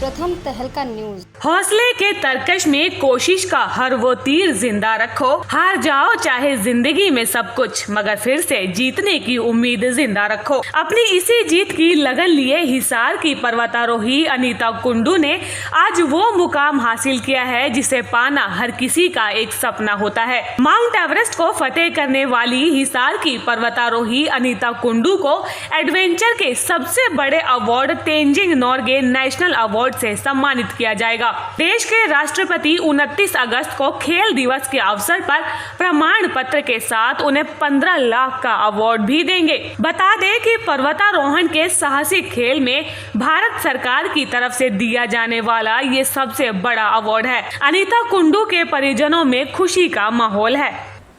प्रथम तहलका न्यूज। हौसले के तरकश में कोशिश का हर वो तीर जिंदा रखो। हार जाओ चाहे जिंदगी में सब कुछ, मगर फिर से जीतने की उम्मीद जिंदा रखो। अपनी इसी जीत की लगन लिए हिसार की पर्वतारोही अनीता कुंडू ने आज वो मुकाम हासिल किया है जिसे पाना हर किसी का एक सपना होता है। माउंट एवरेस्ट को फतेह करने वाली हिसार की पर्वतारोही अनीता कुंडू को एडवेंचर के सबसे बड़े award Tenzing Norgay national award से सम्मानित किया जाएगा। देश के राष्ट्रपति 29 अगस्त को खेल दिवस के अवसर पर प्रमाण पत्र के साथ उन्हें 15 लाख का अवार्ड भी देंगे। बता दें कि पर्वतारोहण के साहसिक खेल में भारत सरकार की तरफ से दिया जाने वाला ये सबसे बड़ा अवार्ड है। अनीता कुंडू के परिजनों में खुशी का माहौल है।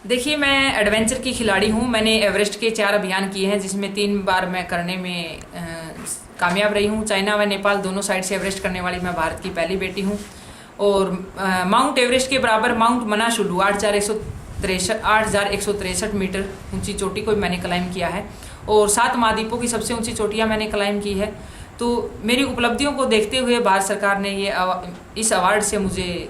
देखिए, मैं एडवेंचर की खिलाड़ी हूँ। मैंने एवरेस्ट के 4 अभियान किए हैं, जिसमें 3 बार मैं करने में कामयाब रही हूँ। चाइना व नेपाल दोनों साइड से एवरेस्ट करने वाली मैं भारत की पहली बेटी हूँ। और माउंट एवरेस्ट के बराबर माउंट मनाशुलू 8,163 मीटर ऊंची चोटी को मैंने क्लाइम किया है और 7 महाद्वीपों की सबसे ऊंची चोटियाँ मैंने क्लाइम की है। तो मेरी उपलब्धियों को देखते हुए भारत सरकार ने इस अवार्ड से मुझे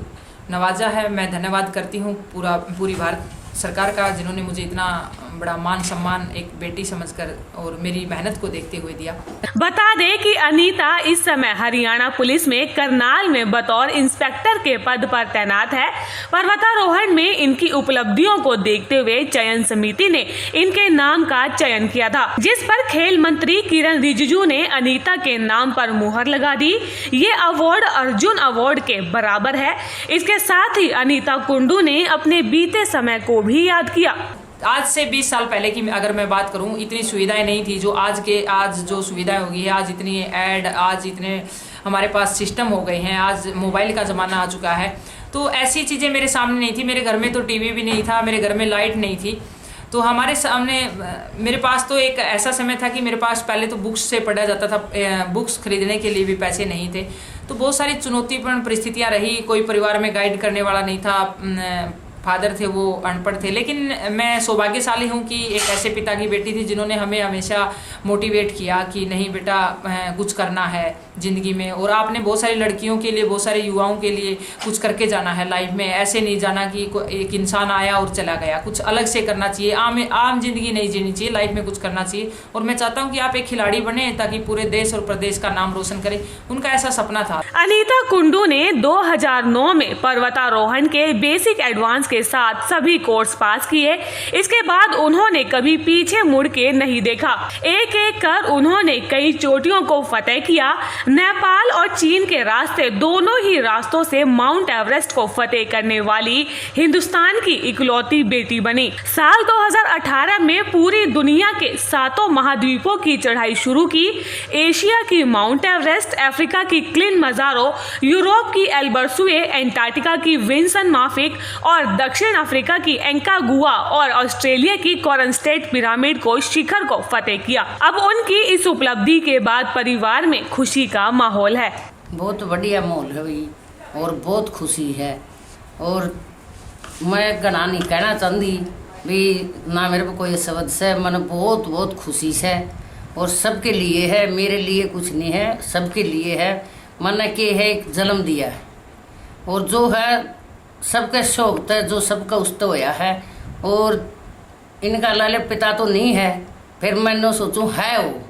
नवाजा है। मैं धन्यवाद करती हूँ पूरी भारत सरकार का, जिन्होंने मुझे इतना बड़ा मान सम्मान एक बेटी समझकर और मेरी मेहनत को देखते हुए दिया। बता दें कि अनीता इस समय हरियाणा पुलिस में करनाल में बतौर इंस्पेक्टर के पद पर तैनात है। पर्वतारोहण में इनकी उपलब्धियों को देखते हुए चयन समिति ने इनके नाम का चयन किया था, जिस पर खेल मंत्री किरण रिजिजू ने अनीता के नाम पर मुहर लगा दी। ये अवार्ड अर्जुन अवार्ड के बराबर है। इसके साथ ही अनीता कुंडू ने अपने बीते समय को भी याद किया। आज से 20 साल पहले की अगर मैं बात करूं, इतनी सुविधाएं नहीं थी जो आज जो सुविधाएं हो गई है। आज इतनी ऐड, आज इतने हमारे पास सिस्टम हो गए हैं, आज मोबाइल का ज़माना आ चुका है। तो ऐसी चीज़ें मेरे सामने नहीं थी। मेरे घर में तो टीवी भी नहीं था, मेरे घर में लाइट नहीं थी। तो हमारे सामने मेरे पास तो एक ऐसा समय था कि मेरे पास पहले तो बुक्स से पढ़ा जाता था, बुक्स खरीदने के लिए भी पैसे नहीं थे। तो बहुत सारी चुनौतीपूर्ण परिस्थितियाँ रही। कोई परिवार में गाइड करने वाला नहीं था। फादर थे वो अनपढ़ थे। लेकिन मैं सौभाग्यशाली हूँ कि एक ऐसे पिता की बेटी थी जिन्होंने हमें हमेशा मोटिवेट किया कि नहीं बेटा, कुछ करना है ज़िंदगी में। और आपने बहुत सारी लड़कियों के लिए, बहुत सारे युवाओं के लिए कुछ करके जाना है लाइफ में। ऐसे नहीं जाना कि एक इंसान आया और चला गया। कुछ अलग से करना चाहिए। आम जिंदगी नहीं जीनी चाहिए, लाइफ में कुछ करना चाहिए। और मैं चाहता हूँ कि आप एक खिलाड़ी बने ताकि पूरे देश और प्रदेश का नाम रोशन करें। उनका ऐसा सपना था। अनीता कुंडू ने 2009 में पर्वतारोहण के बेसिक एडवांस के साथ सभी कोर्स पास किए। इसके बाद उन्होंने कभी पीछे मुड़ के नहीं देखा। एक एक कर उन्होंने कई चोटियों को फतेह किया। नेपाल और चीन के रास्ते, दोनों ही रास्तों से माउंट एवरेस्ट को फतेह करने वाली हिंदुस्तान की इकलौती बेटी बनी। साल 2018 में पूरी दुनिया के 7 महाद्वीपों की चढ़ाई शुरू की। एशिया की माउंट एवरेस्ट, अफ्रीका की किलिमंजारो, यूरोप की एल्बर्सुए, एंटार्क्टिका की विंसन माफिक और दक्षिण अफ्रीका की एंकागुआ और ऑस्ट्रेलिया की कॉरनस्टेट पिरामिड को शिखर को फतेह किया। अब उनकी इस उपलब्धि के बाद परिवार में खुशी का माहौल है। बहुत बढ़िया माहौल है भाई, और बहुत खुशी है। और मैं गना नहीं कहना चाहती भी ना, मेरे को कोई शब्द से मन बहुत खुशी है। और सबके लिए है, मेरे लिए कुछ नहीं है, सबके लिए है। मन के है एक जन्म दिया है और जो है सबके शौक है, जो सबका उस्त होया है। और इनका लाले पिता तो नहीं है, फिर मैंने सोचूं है वो,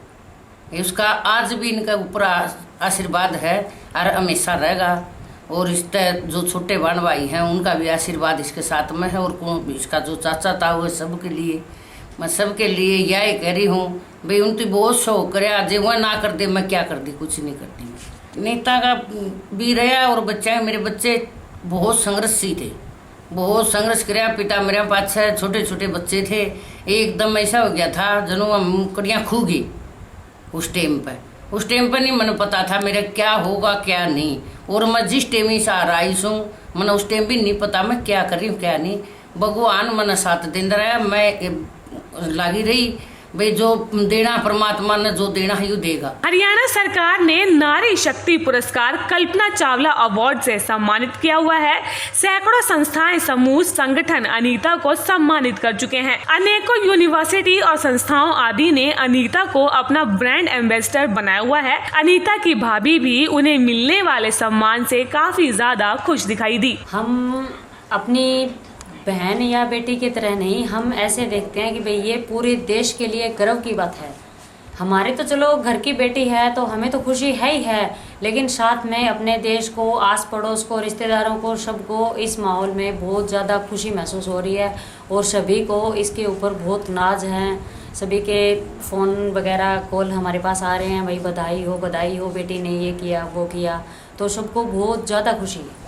उसका आज भी इनका ऊपर आशीर्वाद है और हमेशा रहेगा। और इसके जो छोटे बहन भाई हैं उनका भी आशीर्वाद इसके साथ में है। और इसका जो चाचा था वो सबके लिए, मैं सबके लिए यही कह रही हूँ भाई, उनकी बहुत शौक करे। आज वह ना कर दे, मैं क्या कर दी, कुछ नहीं करती। नेता का भी रहा और बच्चा, मेरे बच्चे बहुत संघर्षी थे, बहुत संघर्ष कराया। पिता मेरे पास छोटे छोटे बच्चे थे। एकदम ऐसा हो गया था जनो कड़ियाँ खू गई उस टाइम पर नहीं मैंने पता था मेरा क्या होगा क्या नहीं। और मैं जिस टाइम ही आ रही हूँ, मैंने उस टाइम भी नहीं पता मैं क्या कर रही हूँ क्या नहीं। भगवान मैंने साथ दिन रहा, मैं लगी रही भाई जो देना परमात्मा ने जो देना है वो देगा। हरियाणा सरकार ने नारी शक्ति पुरस्कार कल्पना चावला अवार्ड से सम्मानित किया हुआ है। सैकड़ों संस्थाएं, समूह, संगठन अनीता को सम्मानित कर चुके हैं। अनेकों यूनिवर्सिटी और संस्थाओं आदि ने अनीता को अपना ब्रांड एम्बेसडर बनाया हुआ है। अनीता की भाभी भी उन्हें मिलने वाले सम्मान से काफी ज्यादा खुश दिखाई दी। हम अपनी बहन या बेटी की तरह नहीं, हम ऐसे देखते हैं कि भाई ये पूरे देश के लिए गर्व की बात है। हमारे तो चलो घर की बेटी है तो हमें तो खुशी है ही है, लेकिन साथ में अपने देश को, आस पड़ोस को, रिश्तेदारों को, सबको इस माहौल में बहुत ज़्यादा खुशी महसूस हो रही है और सभी को इसके ऊपर बहुत नाज है। सभी के फ़ोन वगैरह कॉल हमारे पास आ रहे हैं, भाई बधाई हो, बेटी ने ये किया वो किया, तो सबको बहुत ज़्यादा खुशी है।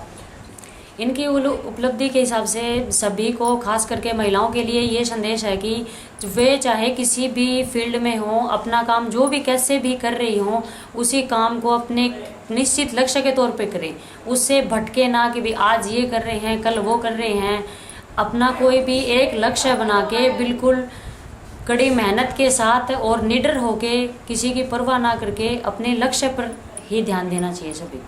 इनकी उपलब्धि के हिसाब से सभी को, खास करके महिलाओं के लिए ये संदेश है कि वे चाहे किसी भी फील्ड में हो, अपना काम जो भी कैसे भी कर रही हो, उसी काम को अपने निश्चित लक्ष्य के तौर पे करें। उससे भटके ना कि भी आज ये कर रहे हैं कल वो कर रहे हैं। अपना कोई भी एक लक्ष्य बना के बिल्कुल कड़ी मेहनत के साथ और निडर होके, किसी की परवाह ना करके अपने लक्ष्य पर ही ध्यान देना चाहिए। सभी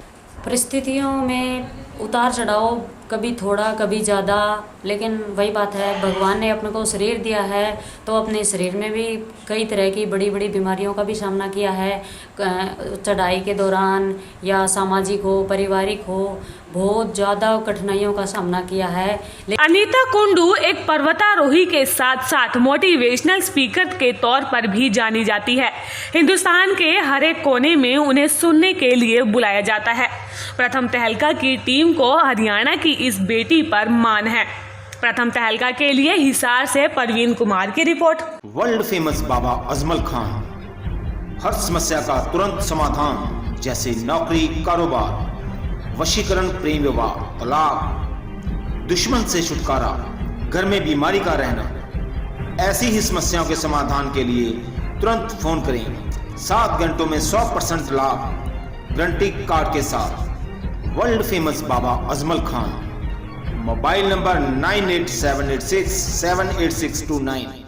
परिस्थितियों में उतार चढ़ाव, कभी थोड़ा कभी ज़्यादा, लेकिन वही बात है, भगवान ने अपने को शरीर दिया है तो अपने शरीर में भी कई तरह की बड़ी बड़ी बीमारियों का भी सामना किया है। चढ़ाई के दौरान या सामाजिक हो, पारिवारिक हो, बहुत ज़्यादा कठिनाइयों का सामना किया है। अनीता कुंडू एक पर्वतारोही के साथ साथ मोटिवेशनल स्पीकर के तौर पर भी जानी जाती है। हिंदुस्तान के हर एक कोने में उन्हें सुनने के लिए बुलाया जाता है। प्रथम तहलका की टीम को हरियाणा की इस बेटी पर मान है। प्रथम तहलका के लिए हिसार से परवीन कुमार की report. World famous Baba Ajmal Khan हर समस्या का तुरंत समाधान, जैसे नौकरी, कारोबार, वशीकरण, प्रेम विवाह, तलाक, दुश्मन से छुटकारा, घर में बीमारी का रहना, ऐसी ही समस्याओं के समाधान के लिए तुरंत फोन करें। 7 घंटों में 100% लाभ गारंटी कार्ड के साथ। World famous Baba Ajmal Khan. Mobile number 9878678629।